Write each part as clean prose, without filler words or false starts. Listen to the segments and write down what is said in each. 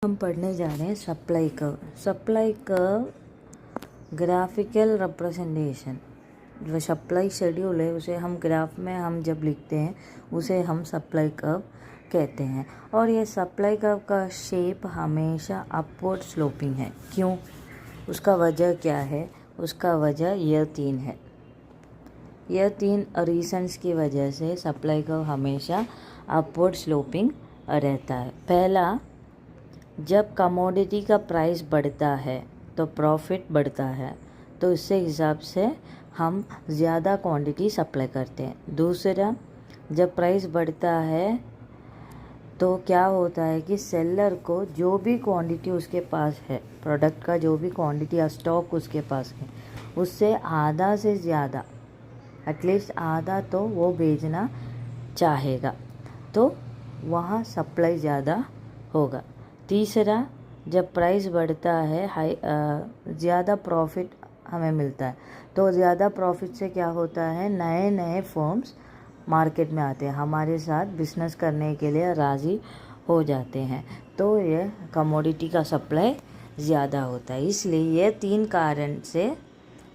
हम पढ़ने जा रहे हैं supply curve. Supply curve graphical representation, जो सप्लाई शेड्यूल है उसे हम ग्राफ में हम जब लिखते हैं उसे हम सप्लाई कर्व कहते हैं। और ये सप्लाई कर्व का शेप हमेशा अपवर्ड स्लोपिंग है। क्यों? उसका वजह क्या है? उसका वजह यह तीन है। यह तीन रीजंस की वजह से सप्लाई कर्व हमेशा अपवर्ड स्लोपिंग रहता है। पहला, जब कमोडिटी का प्राइस बढ़ता है तो प्रॉफिट बढ़ता है, तो इससे हिसाब से हम ज़्यादा क्वांटिटी सप्लाई करते हैं। दूसरा, जब प्राइस बढ़ता है तो क्या होता है कि सेलर को जो भी क्वांटिटी उसके पास है, प्रोडक्ट का जो भी क्वांटिटी या स्टॉक उसके पास है, उससे आधा से ज़्यादा, एटलीस्ट आधा तो वो बेचना चाहेगा, तो वहाँ सप्लाई ज़्यादा होगा। तीसरा, जब प्राइस बढ़ता है ज़्यादा प्रॉफिट हमें मिलता है, तो ज़्यादा प्रॉफिट से क्या होता है, नए नए फर्म्स मार्केट में आते हैं, हमारे साथ बिजनेस करने के लिए राज़ी हो जाते हैं, तो ये कमोडिटी का सप्लाई ज़्यादा होता है। इसलिए ये तीन कारण से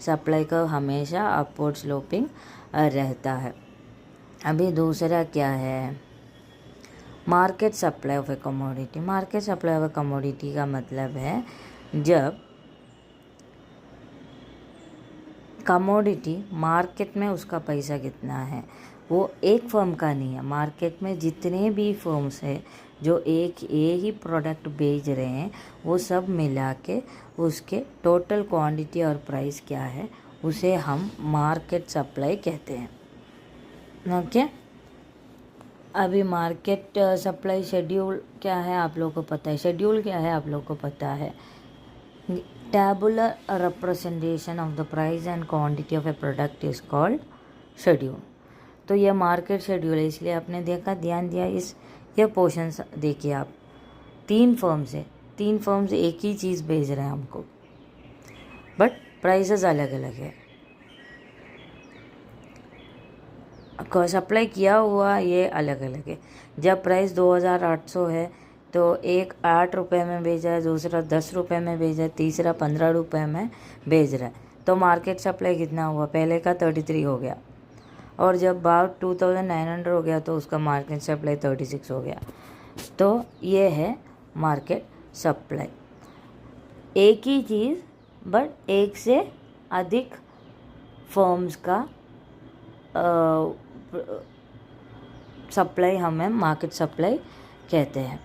सप्लाई का हमेशा अपवर्ड स्लोपिंग रहता है। अभी दूसरा क्या है, market supply of A commodity. Market supply of A commodity का मतलब है जब कमोडिटी मार्केट में उसका पैसा कितना है, वो एक फर्म का नहीं है, मार्केट में जितने भी फर्म्स हैं जो एक ही प्रोडक्ट बेच रहे हैं, वो सब मिला के उसके टोटल क्वांटिटी और प्राइस क्या है उसे हम मार्केट सप्लाई कहते हैं। ओके, अभी मार्केट सप्लाई शेड्यूल क्या है आप लोगों को पता है? शेड्यूल क्या है आप लोगों को पता है? Tabular representation of the price and quantity of A product is called schedule. तो यह मार्केट शेड्यूल है, इसलिए आपने देखा, ध्यान दिया, यह पोर्शन देखिए आप, तीन फर्म्स एक ही चीज़ बेच रहे हैं हमको, बट प्राइसेस अलग अलग है। सप्लाई किया हुआ ये अलग अलग है। जब प्राइस 2800 है तो एक 8 रुपये में बेच रहा है, दूसरा 10 रुपये में बेच रहा है, तीसरा 15 रुपये में बेच रहा है, तो मार्केट सप्लाई कितना हुआ? पहले का 33 हो गया, और जब भाव 2900 हो गया तो उसका मार्केट सप्लाई 36 हो गया। तो ये है मार्केट सप्लाई। एक ही चीज़ बट एक से अधिक फर्म्स का सप्लाई हमें मार्केट सप्लाई कहते हैं।